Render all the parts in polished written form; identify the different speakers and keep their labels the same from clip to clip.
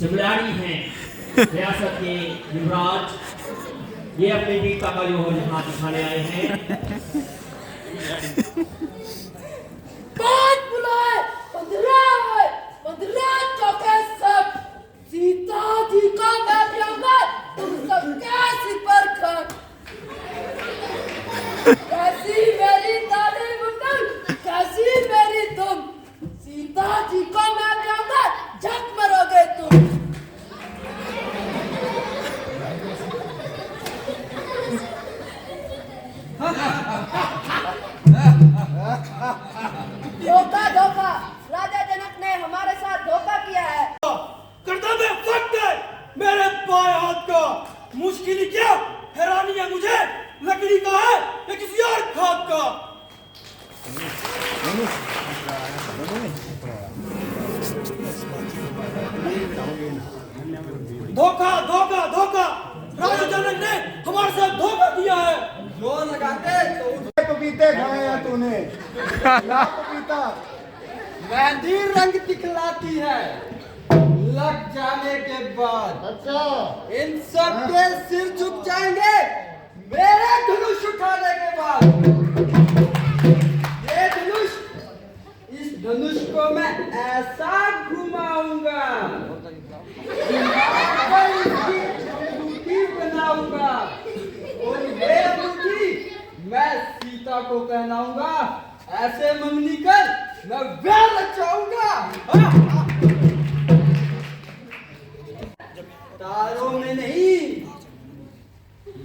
Speaker 1: चिमलाड़ी हैं रियासत के युवराज, ये अपने वीरता का जो यहाँ दिखाने आए हैं।
Speaker 2: कौन बुलाए? 15 चौके सब सीता जी का मैं जाऊंगा, तुम सबके सिपर खान। कैसी मेरी दादी मुंडन, कैसी मेरी तुम, सीता जी को मैं जाऊंगा, झक मरोगे तुम। धोखा, राजा जनक ने हमारे साथ धोखा किया है।
Speaker 3: करता मैं वक्त है मेरे बाएं हाथ का, मुश्किल ही क्या हैरानी है मुझे, लकड़ी का है या किसी और खाद का। धोखा राजा जनक ने हमारे साथ धोखा किया है।
Speaker 4: जो लगाते तो पपीते खाए हैं तूने, क्या पपीता मेहंदी रंग दिखलाती है लग जाने के बाद। अच्छा, इन सब के सिर झुक जाएंगे मेरे धनुष उठाने के बाद। ये धनुष, इस धनुष को मैं ऐसा घुमाऊंगा, बनाऊंगा, और ये अंगूठी मैं सीता को पहनाऊंगा। ऐसे मंगनी कर मैं व्याह रचाऊंगा। तारों में नहीं,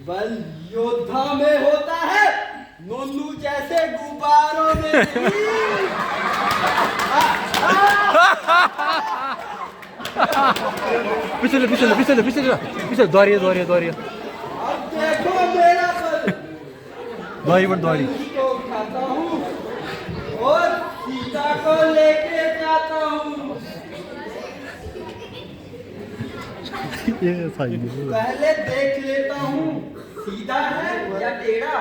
Speaker 4: बल योद्धा में होता है, नोनू जैसे गुब्बारों में नहीं।
Speaker 5: पिछले द्वारिया
Speaker 4: अब देखो मेरा बल,
Speaker 5: द्वारी
Speaker 4: को उठाता हूँ और सीता को लेके जाता हूँ।
Speaker 5: ये सही है।
Speaker 4: पहले देख लेता हूँ सीधा है या टेढ़ा।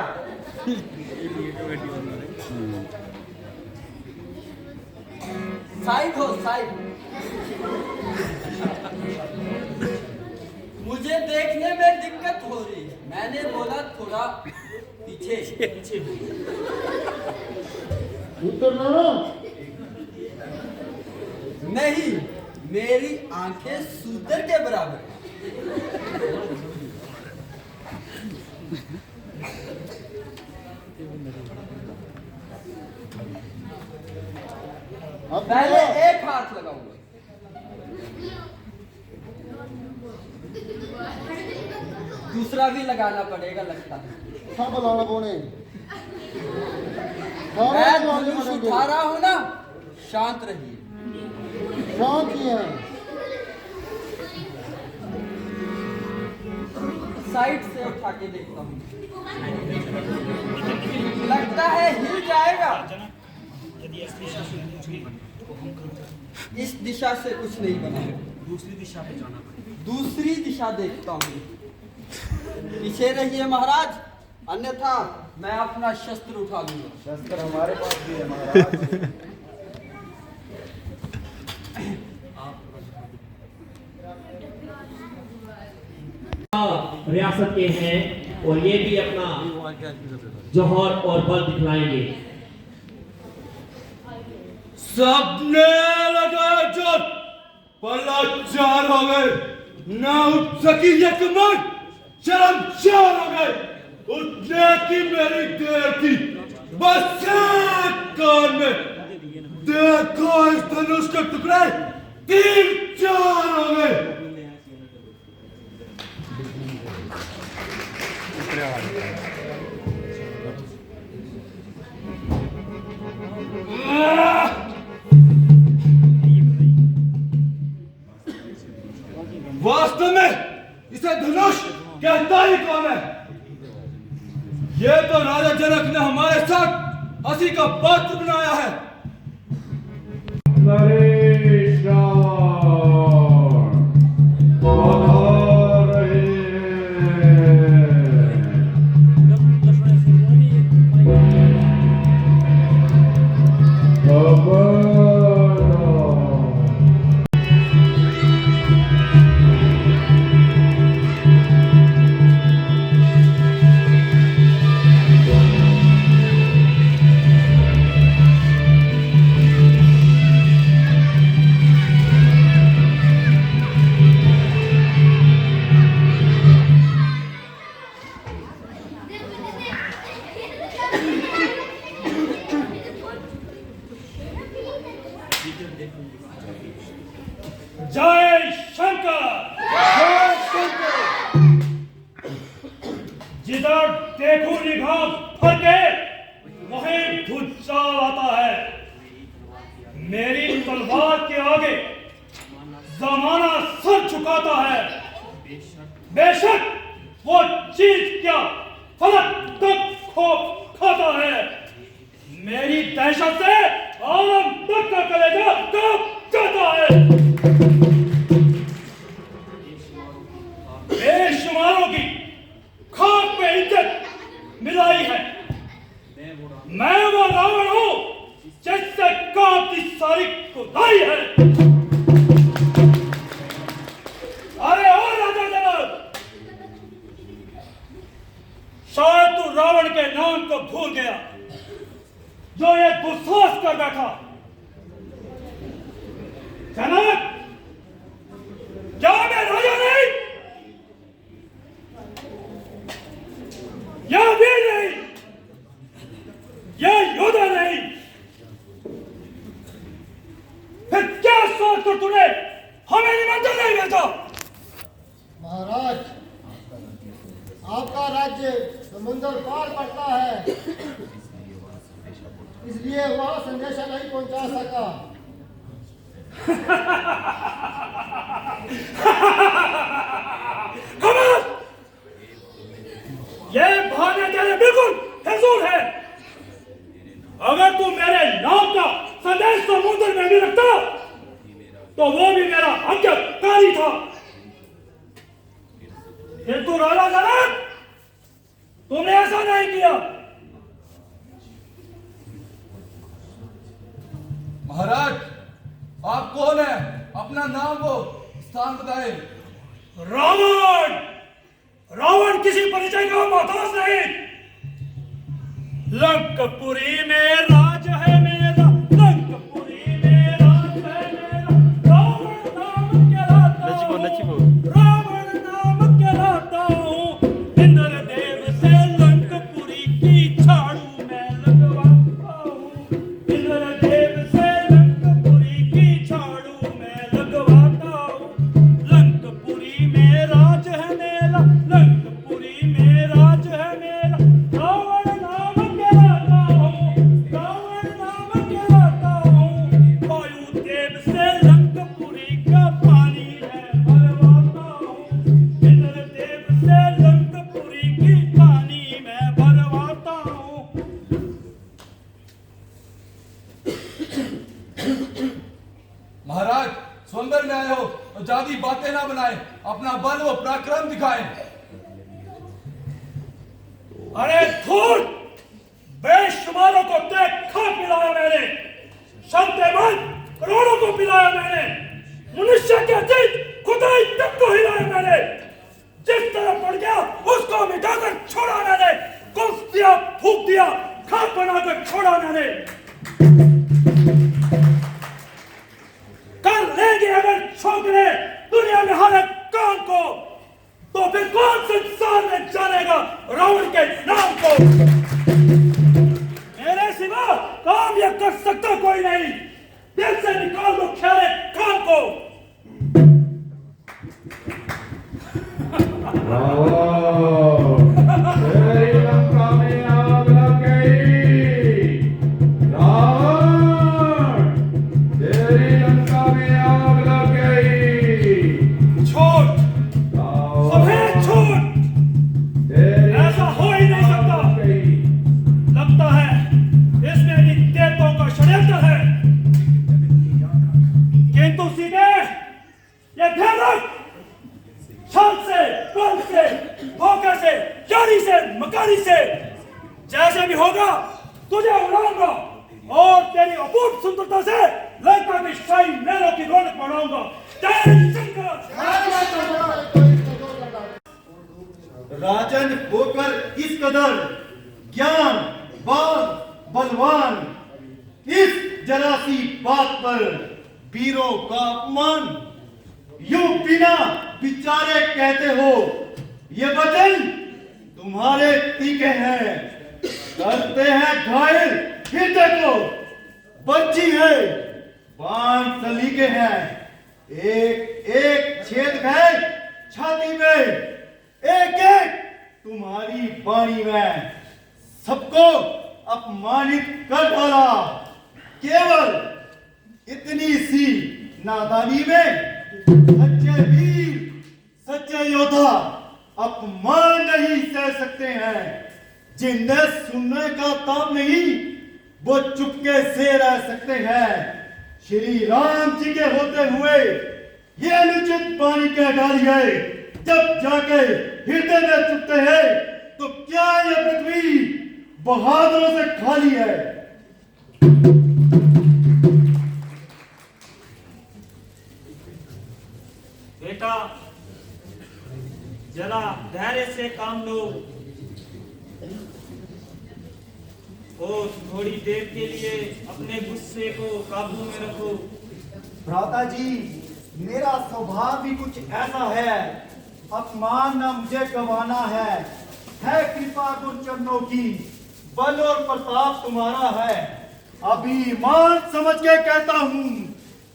Speaker 4: साइड हो साइड। मुझे देखने में दिक्कत हो रही है, मैंने बोला थोड़ा पीछे। नहीं, मेरी आंखें सूतर के बराबर। पहले एक हाथ लगाऊंगा, दूसरा भी लगाना पड़ेगा लगता है।
Speaker 6: सब लाना पौने।
Speaker 4: मैं धनुष उठा रहा हूं ना, शांत रहिए।
Speaker 6: शांत ही है।
Speaker 4: साइड से उठा के देखता हूँ, लगता है हिल जाएगा। इस दिशा से कुछ नहीं बना, दूसरी दिशा पे जाना पड़ेगा। दूसरी दिशा देखता हूँ। पीछे रहिए महाराज, अन्यथा मैं अपना शस्त्र उठा लूंगा।
Speaker 6: शस्त्र हमारे पास भी है महाराज।
Speaker 1: रियासत के हैं और ये भी अपना जौहर और बल दिखलाएंगे।
Speaker 3: सबने लगा जो पल्ला चार हो गए, ना उठ सकी ये कमर, शर्म चार हो गए, उठने की मेरी देर थी, बस एक कान में देखो इस धनुष के टुकड़े 3-4 हो गए। वास्तव में इसे धनुष कहता ही कौन है? ये तो राजा जनक ने हमारे साथ हंसी का पात्र बनाया है। जय शंकर।
Speaker 4: जय शंकर।
Speaker 3: जिधर देखो निगाह फरके वहीं भूचाल आता है। मेरी तलवार के आगे जमाना सर झुकाता है। बेशक वो चीज क्या फलक तक खौफ खाता है। मेरी दहशत से आलम तक का कलेजा कांप जाता है। बेशुमारों की खाक पे इज्जत मिलाई है। मैं वो रावण हूं जिससे काम की सारी खुदाई है। अरे ओ राजा जनक, शायद तू रावण के नाम को भूल गया जो ये दुस्साहस कर बैठा। जनक, क्या मैं राजा नहीं, या वीर नहीं, या योद्धा नहीं, फिर क्या सोच कर तूने हमें निमंत्रण नहीं भेजा?
Speaker 6: महाराज, आपका राज्य समुद्र पार पड़ता है, इसलिए वहां संदेशा नहीं पहुंचा सका।
Speaker 3: कमाल! ये बहाने तेरे बिल्कुल फिजूल है। अगर तू मेरे नाम का संदेश समुद्र में भी रखता तो वो भी मेरा आज्ञाकारी था। किंतु राजा जनक, तुमने ऐसा नहीं किया।
Speaker 7: महाराज, आप कौन है? अपना नाम वो स्थान बताए।
Speaker 3: रावण! रावण किसी परिचय का मोहताज नहीं। लंकपुरी में राज है मेरा, लंकपुरी में राज है मेरा। रावण नाम कहलाता हूँ, रावण नाम कहलाता हूँ। इंद्रदेव से लंकपुरी की झाड़ू मैं लगवाता हूँ। इंद्रदेव से लंकपुरी की झाड़ू मैं लगवाता हूँ। लंकपुरी में राज है मेरा, लंकपुरी में राज है मेरा। रावण नाम कहलाता हूँ, रावण नाम कहलाता हूँ। वायुदेव से लंकपुरी का पानी मैं भरवाता हूँ। इंद्रदेव से लंकपुरी की पानी मैं भरवाता हूँ।
Speaker 7: महाराज, स्वंबर में आए हो और जादी बातें ना बनाए, अपना बल व पराक्रम दिखाएं।
Speaker 3: अरे धूल! बेशुमारों को देख खा पिलाया मैंने, शब्द मन करोड़ों को पिलाया मैंने, मनुष्य के अतीत खुदाई तक को हिलाया मैंने। जिस तरह पड़ गया उसको मिटाकर छोड़ा मैंने, कुछ दिया, फूक दिया, खाक बनाकर छोड़ा मैंने। कर लेंगे अगर छोकरे दुनिया में हर एक काम को, तो फिर कौन संसार में जानेगा रावण के नाम को? मेरे सिवा काम यह कर सकता कोई नहीं। दिल से निकाल दो ख्याल काम को। तेरी लंका में आग लग गई। रावण, तेरी लंका में आग लग गई। छोड़, सफेद छोड़, ऐसा हो ही नहीं सकता। लगता है इसमें भी देवताओं का षड्यंत्र है। किंतु सीधे ये ध्यान रख, छल से, बल से, धोखे से, यारी से, मकारी से, जैसे भी होगा तुझे उड़ाऊंगा और तेरी अपूर्व सुंदरता से लंका की शाही महलों की रौनक बढ़ाऊंगा। जय शंकर।
Speaker 4: राजन होकर इस कदर ज्ञान, बलवान, इस जरा सी बात पर वीरों का अपमान, यूं बिना विचारे कहते हो ये वचन तुम्हारे तीखे हैं, करते हैं घायल हृदय को। बच्ची है, बाण सलीके हैं, एक
Speaker 3: एक छेद गए छाती में, एक एक तुम्हारी बाणी में, सबको अपमानित कर डाला। केवल इतनी सी नादानी में सच्चे वीर, सच्चे योद्धा अपमान नहीं सह सकते हैं। जिन्हें सुनने का ताप नहीं, वो चुपके से रह सकते हैं। श्री राम जी के होते हुए ये अनुचित बाणी कह डाली है, जब जाके हृदय में चुपते हैं तो क्या यह पृथ्वी बहादुरों से खाली है?
Speaker 1: बेटा जरा धैर्य से काम लो और थोड़ी देर के लिए अपने गुस्से को काबू में रखो।
Speaker 3: भ्राता जी, मेरा स्वभाव भी कुछ ऐसा है। अपमान न मुझे गवाना है कृपा गुरु चरणों की, बल और प्रताप तुम्हारा है। अभिमान समझ के कहता हूँ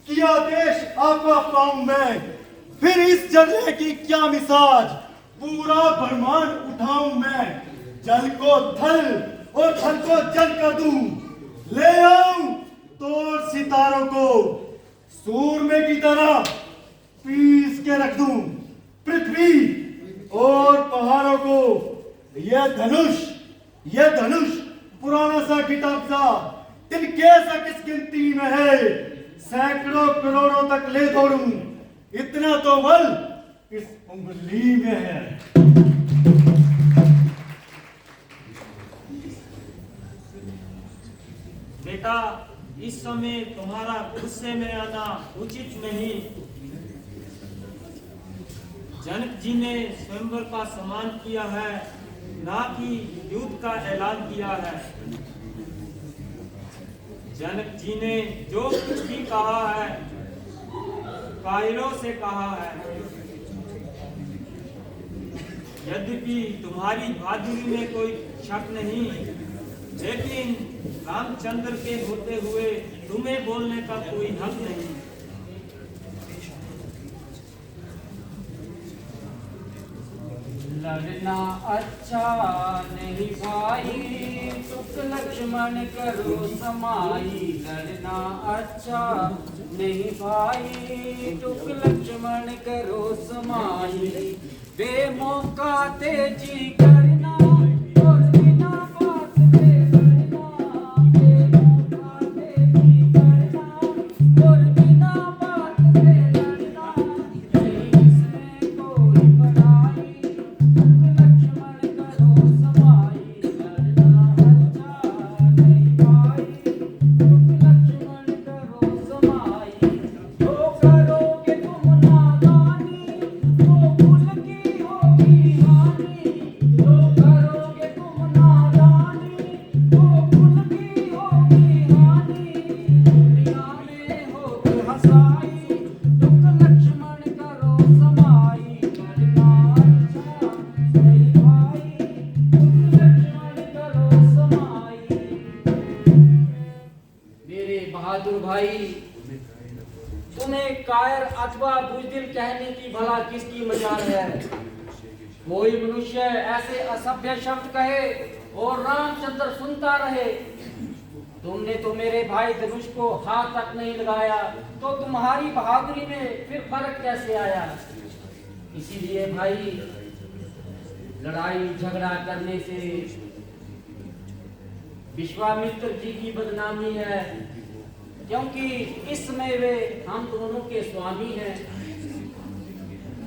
Speaker 3: कि आदेश आपका पाऊं मैं, फिर इस जलने की क्या मिसाज, पूरा ब्रह्मांड उठाऊं मैं। जल को थल और थल को जल कर दूं, ले आऊं तोड़ सितारों को, सूरमे की तरह पीस के रख दूं पृथ्वी और पहाड़ों को। यह धनुष पुराना सा किताब सा, तिनके सा किस गिनती में है, सैकड़ों करोड़ों तक ले दौड़ूं, इतना तो बल इस उंगली में है।
Speaker 1: बेटा इस समय तुम्हारा गुस्से में आना उचित नहीं। जनक जी ने स्वयंवर का सम्मान किया है, ना कि युद्ध का ऐलान किया है। जनक जी ने जो कुछ भी कहा है कायरों से कहा है। यद्यपि तुम्हारी बहादुरी में कोई शक नहीं, लेकिन रामचंद्र के होते हुए तुम्हें बोलने का कोई हक नहीं।
Speaker 8: लड़ना अच्छा नहीं भाई, तुक लक्ष्मण करो समाई। लड़ना अच्छा नहीं भाई, तुक लक्ष्मण करो समाई। बेमौका तेजी करना और बिना बात के लड़ना। बेमौका तेजी करना और बिना बात के लड़ना। नहीं इसमें कोई बड़ाई, लक्ष्मण करो समाई। लड़ना अच्छा नहीं भाई, लक्ष्मण करो समाई। जो करोगे तुम नादानी, वो भूल की होगी हानि। जो करोगे तुम नादानी, वो भूल की होगी हानि। दुनिया में होगी हंसाई, दुख लक्ष्मण करो समाई। लड़ना अच्छा नहीं भाई, दुख लक्ष्मण करो समाई। मेरे बहादुर भाई, तुम्हें कायर अथवा बुजदिल कहने की भला किसकी मजाल है? कोई मनुष्य ऐसे असभ्य शब्द कहे और रामचंद्र सुनता रहे। तुमने तो मेरे भाई धनुष को हाथ तक नहीं लगाया, तो तुम्हारी बहादुरी में फिर फर्क कैसे आया? इसीलिए भाई, लड़ाई झगड़ा करने से विश्वामित्र जी की बदनामी है, क्योंकि इस समय वे हम दोनों के स्वामी हैं।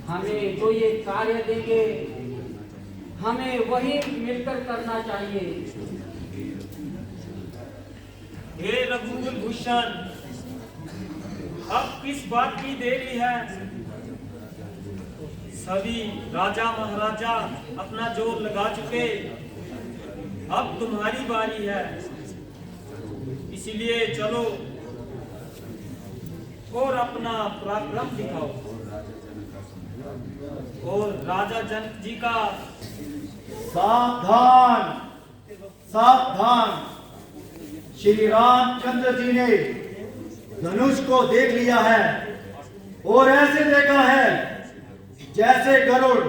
Speaker 8: हमें जो ये कार्य देंगे, हमें वही मिलकर करना चाहिए।
Speaker 1: हे रघुकुल भूषण, अब किस बात की देरी है? सभी राजा महाराजा अपना जोर लगा चुके, अब तुम्हारी बारी है। इसलिए चलो और अपना पराक्रम दिखाओ और राजा जनक जी का
Speaker 3: सावधान सावधान। श्री रामचंद्र जी ने धनुष को देख लिया है। और ऐसे देखा है जैसे गरुड़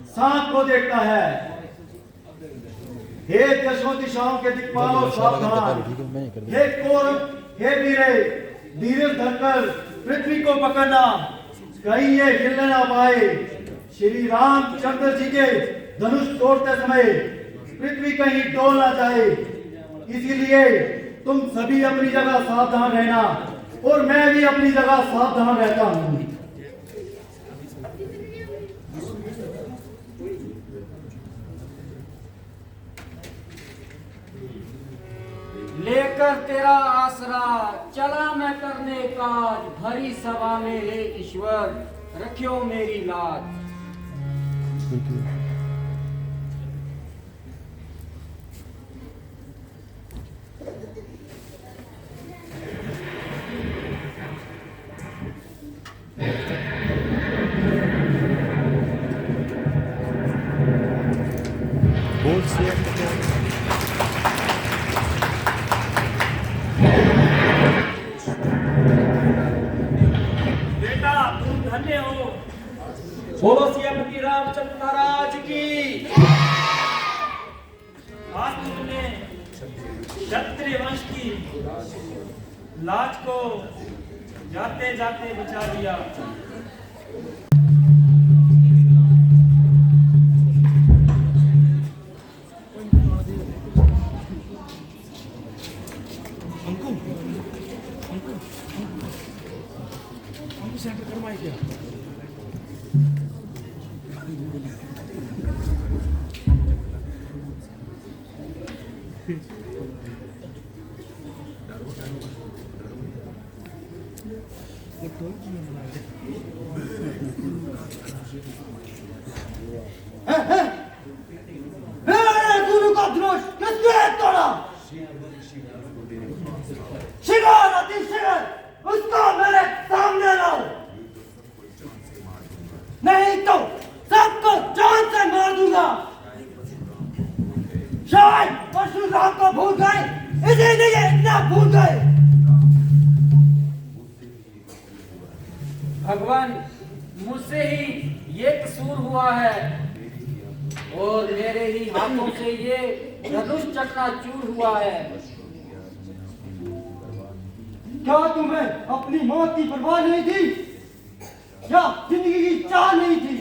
Speaker 3: सांप को देखता है। हे दशों दिशाओं के दिक्पालों सावधान, हे कौरव, हे वीरे, धीरज धरकर पृथ्वी को पकड़ना, कहीं ये हिलने ना पाए। श्री रामचंद्र जी के धनुष तोड़ते समय पृथ्वी कहीं डोल ना जाए, इसीलिए तुम सभी अपनी जगह सावधान रहना और मैं भी अपनी जगह सावधान रहता हूँ।
Speaker 8: लेकर तेरा आसरा चला मैं करने काज, भरी सभा में हे ईश्वर रखियो मेरी लाज।
Speaker 5: बोल से
Speaker 1: बेटा तुम धन्य हो। बोलो सियापति रामचंद्र महाराज की। आज तुमने क्षत्रिय वंश की लाज को जाते जाते बचा दिया।
Speaker 4: मेरे गुरु का धनुष किसने तोड़ा? शिकार अति शिकार उसको मेरे सामने लाओ, नहीं तो सबको जान से मार दूंगा। शायद परशुराम को भूल गए, इसीलिए इतना भूल गए।
Speaker 8: भगवान मुझसे ही ये कसूर हुआ है और मेरे ही हाथों से ये धनुष चकनाचूर हुआ है।
Speaker 4: क्या तुम्हें अपनी मौत की परवाह नहीं थी या जिंदगी की चाह नहीं थी?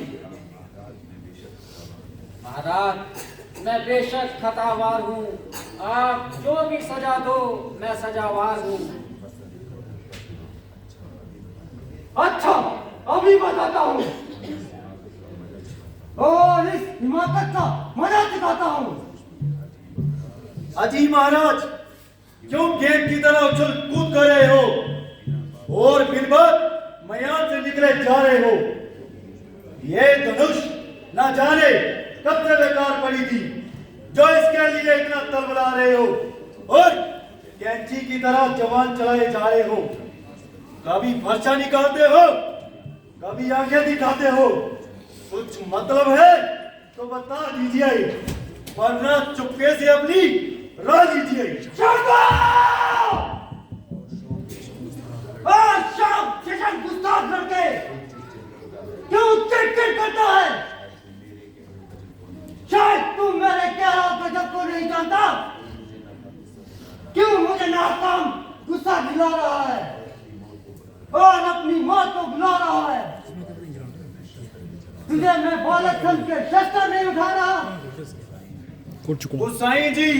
Speaker 8: महाराज मैं बेशक खतावार हूँ, आप जो भी सजा दो मैं सजावार हूँ।
Speaker 4: अच्छा अभी बताता हूँ और इस हिमाकत का मजा चुकाता हूँ।
Speaker 3: अजी महाराज क्यों गेंद की तरह उछल कूद कर रहे हो और बिलबत मैदान से निकले जा रहे हो? ये धनुष ना जाने कब से बेकार पड़ी थी जो इसके लिए इतना तड़बड़ा रहे हो और कैंची की तरह जवान चलाए जा रहे हो। कभी फरसा निकालते हो, कभी आंखें दिखाते हो। कुछ मतलब है तो बता दीजिए, वरना चुपके से अपनी राह लीजिए।
Speaker 4: शाम गुस्ताख करके क्यों चिड़चिड़ करता है? शायद तुम मेरे कहराव गजब को नहीं जानता। क्यों मुझे नाकाम गुस्सा दिला रहा है और अपनी मौत को बुला रहा है? तुझे मैं बालक समझ के शस्त्र नहीं उठा रहा।
Speaker 3: गोसाई जी,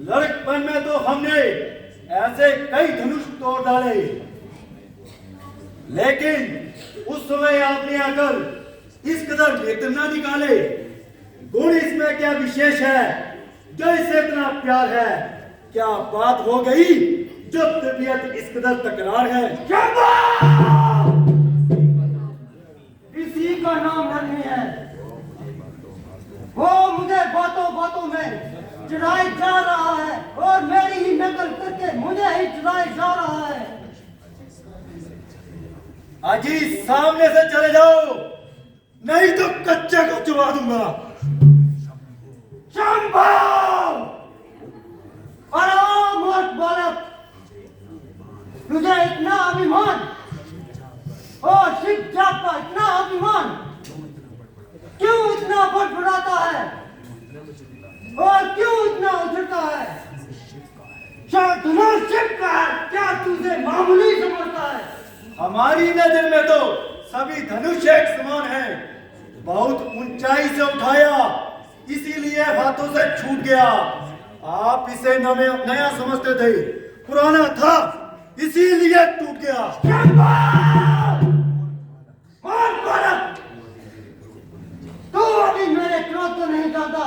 Speaker 3: लड़कपन में तो हमने ऐसे कई धनुष तोड़ डाले, लेकिन उस समय आपने आकर इस कदर नेत्र न निकाले। गुण इसमें क्या विशेष है जो इससे इतना प्यार है? क्या बात हो गई जो तबीयत इस कदर तकरार है?
Speaker 4: इसी का नाम नरमी है। वो मुझे बातों बातों में चुराए जा रहा है और मेरी ही नकल करके मुझे ही चुराए जा रहा है।
Speaker 3: अजी सामने से चले जाओ, नहीं तो कच्चे को चुबा दूंगा।
Speaker 4: शंभू! अरे मूर्ख बालक, तुझे इतना अभिमान और शिवजात का इतना अभिमान क्यों इतना बड़बड़ाता है और क्यों इतना उछलता है? धनुष शिव का है, क्या तुझे मामूली समझता है?
Speaker 3: हमारी नजर में तो सभी धनुष एक समान है। बहुत ऊंचाई से उठाया इसीलिए हाथों से छूट गया। आप इसे नया समझते थे, पुराना था इसीलिए टूट गया।
Speaker 4: तू अभी मेरे क्रोध को नहीं जानता।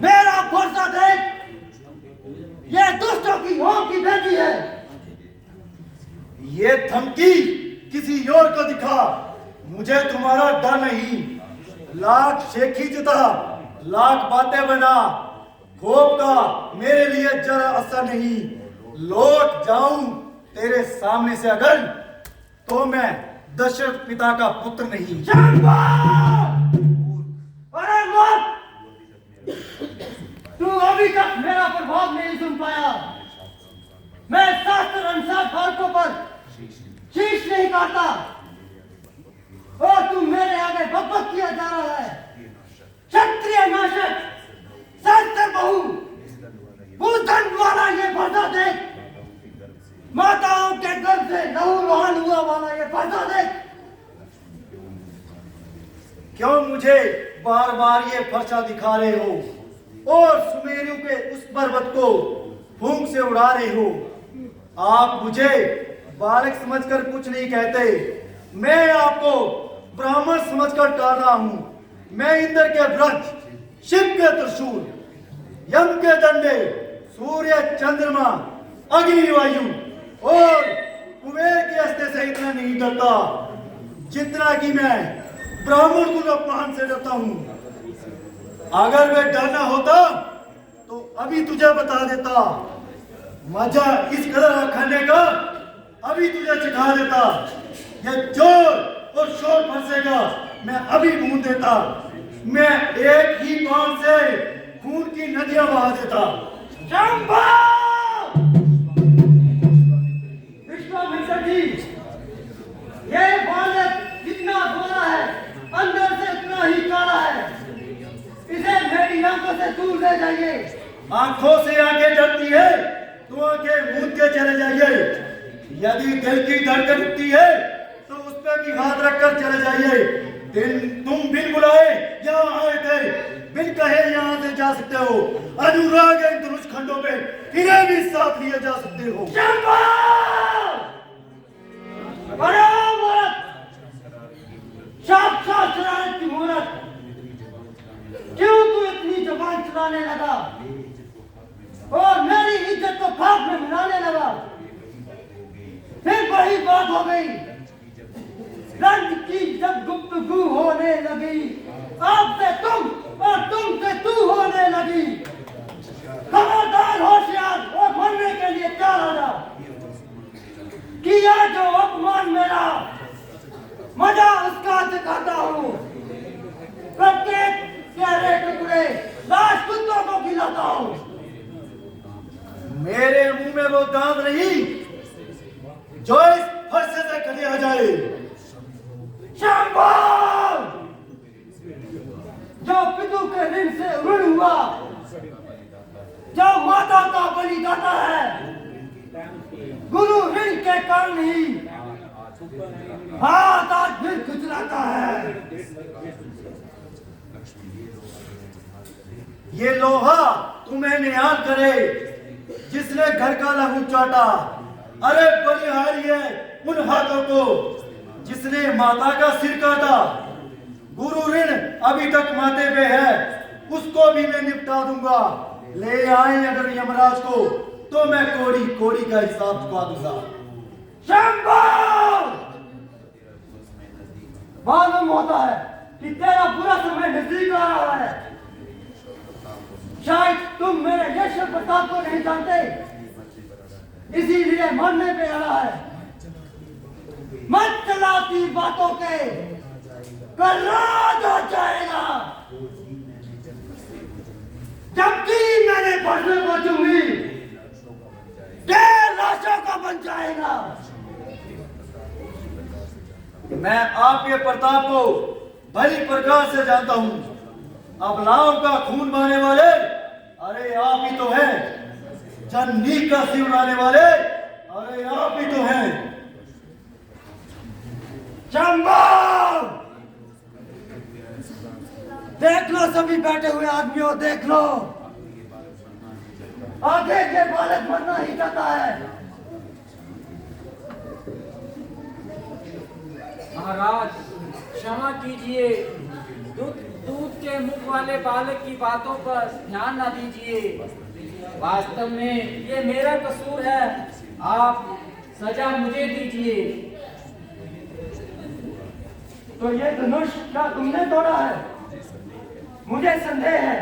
Speaker 4: मेरा फरसा देख, ये दुष्टों की हों की बेटी है।
Speaker 3: ये धमकी किसी और को दिखा, मुझे तुम्हारा डर नहीं। लाख शेखी जुता, लाख बातें बना, खोप का मेरे लिए जरा असर नहीं। लौट जाऊं तेरे सामने से अगर, तो मैं दशरथ पिता का पुत्र नहीं।
Speaker 4: अरे मत! तू अभी तक मेरा प्रभाव नहीं सुन पाया। मैं शास्त्र अनुसार बालकों पर शीश नहीं काटता और तू मेरे आगे बकबक किया जा रहा है। क्षत्रिय नाशक, शास्त्र बहु, भूदंड वाला ये पर्दा देख, माताओं के गर्भ से लहू लुहान हुआ वाला ये पर्दा देख।
Speaker 3: क्यों मुझे बार बार ये फरसा दिखा रहे हो और सुमेरु के उस पर्वत को फूंक से उड़ा रहे हो? आप मुझे बालक समझकर कुछ नहीं कहते, मैं आपको ब्राह्मण समझकर टाल रहा हूं। मैं इंद्र के वृक्ष, शिव के त्रिशूल, यम के डंडे, सूर्य चंद्रमा, अग्नि वायु और कुबेर के हस्ते से इतना नहीं डरता जितना कि मैं ब्राह्मण कुल अपमान से डरता हूं। अगर वे डरना होता तो अभी तुझे बता देता। मजा इस कदर खाने का अभी तुझे सिखा देता। ये जोर और शोर फंसेगा मैं अभी ढूंढ देता। मैं एक ही बाण से खून की नदियां बहा देता।
Speaker 4: विश्वामित्र जी, ये बालक जितना गोरा है अंदर से उतना ही काला है। इसे मेरी आंखों से दूर ले जाइए।
Speaker 3: आंखों से आंखें डरती है तो आंखें मूंद के चले जाइए। यदि दिल की धड़कन उठती है तो उस पर भी हाथ रखकर चले जाइए। तुम बिन बुलाए यहाँ आए थे, बिन कहे यहाँ से जा सकते हो। अनुराग इन धनुष खंडों में इन्हें भी साथ लिए जा सकते हो।
Speaker 4: साक्षात शरारत की मूरत, क्यों तू इतनी जबान चलाने लगा और मेरी इज्जत को खाक में मिलाने लगा? फिर वही बात हो गई, रंग की जब गुफ्तगू होने लगी, आपसे तुम और तुमसे तू होने लगी। खबरदार, होशियार और मरने के लिए तैयार हो जा। किया जो अपमान मेरा, मजा उसका दिखाता हूँ। प्रत्येक प्यारे टुकड़े लाश कुत्तों को खिलाता हूँ।
Speaker 3: मेरे मुंह में वो दांत नहीं जो इस फरसे से कटे आ जाए।
Speaker 4: शंभू! जो पितु के ऋण से ऋण हुआ, जो माता का बलि दाता है, गुरु ऋण के कारण ही हाथ आज फिर खुजलाता है।
Speaker 3: ये लोहा तुम्हें निहाल करे जिसने घर का लहू चाटा। अरे बलिहारी है उन हाथों को जिसने माता का सिर काटा। गुरु ऋण अभी तक माथे पे है, उसको भी मैं निपटा दूंगा। ले आए अगर यमराज को तो मैं कोड़ी कोड़ी का हिसाब चुका दूंगा।
Speaker 4: शंभू! मालूम होता है कि तेरा बुरा समय नजदीक आ रहा है। शायद तुम मेरे यश और प्रताप को नहीं जानते, इसीलिए मरने पे अड़ा है। मत चलाती बातों के, कल रात हो जाएगा। जबकि मैंने बसने को चुंगी, लाशों का बन जाएगा। मैं आपके प्रताप को भली प्रकार से जानता हूं। अबलाओं का खून बहाने वाले अरे आप ही तो हैं। चन्नी का सिर उड़ाने वाले अरे आप ही तो हैं। चंबा! देख लो सभी बैठे हुए आदमियों, देख लो, आगे के बालक मरना ही चाहता है।
Speaker 8: महाराज क्षमा कीजिए, दूध के मुख वाले बालक की बातों पर ध्यान न दीजिए। वास्तव में ये मेरा कसूर है, आप सजा मुझे दीजिए।
Speaker 4: तो ये धनुष क्या तुमने तोड़ा है? मुझे संदेह है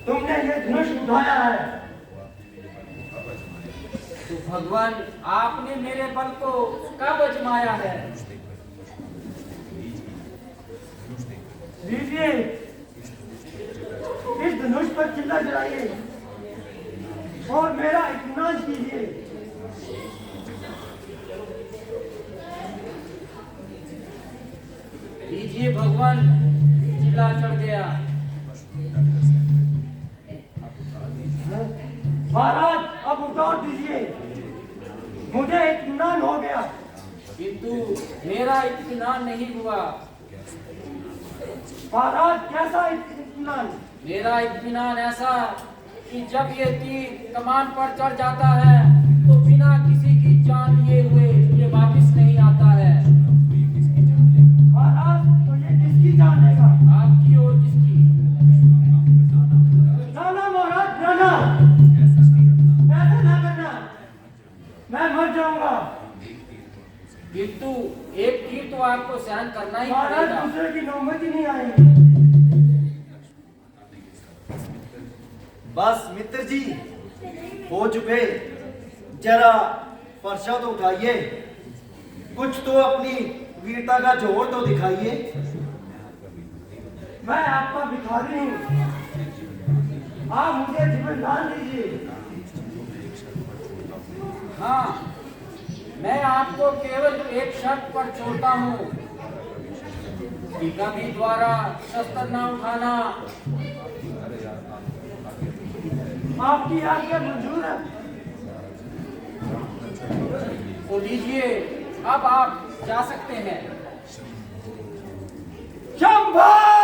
Speaker 4: तुमने ये धनुष उठाया है।
Speaker 8: तो भगवान आपने मेरे बल को कब आजमाया है?
Speaker 4: लीजिए, इस धनुष पर चिल्ला चढ़ाइए और मेरा इत्मीनान कीजिए।
Speaker 8: लीजिए भगवान, चिल्ला चढ़ गया।
Speaker 4: महाराज अब उतार दीजिए, मुझे इत्मीनान हो गया।
Speaker 8: किंतु मेरा इत्मीनान नहीं हुआ।
Speaker 4: महाराज कैसा इत्मीनान?
Speaker 8: मेरा इत्मीनान ऐसा कि जब ये तीर कमान पर चढ़ जाता है तो बिना किसी की जान लिए हुए ये वापस नहीं आता है।
Speaker 4: महाराज तो ये किसकी जान लेगा?
Speaker 8: आपकी और किसकी?
Speaker 4: ना ना महाराज, ना ना, ऐसा ना करना, मैं मर जाऊंगा।
Speaker 8: किंतु एक तीर तो आपको सहन करना ही
Speaker 4: महाराज
Speaker 8: पड़ेगा।
Speaker 4: दूसरे की नौबत ही नहीं आएगी। बस मित्र जी, हो चुके, जरा फरसा तो उठाइए, कुछ तो अपनी वीरता का जोर तो दिखाइए। मैं आपका भिखारी हूँ, आप मुझे जीवन दान दीजिए।
Speaker 8: हाँ, मैं आपको केवल एक शर्त पर छोड़ता हूँ कि कभी द्वारा शस्त्र न उठाना।
Speaker 4: आपकी आज्ञा मंजूर है।
Speaker 8: तो लीजिए, अब आप जा सकते हैं।
Speaker 4: शंभा!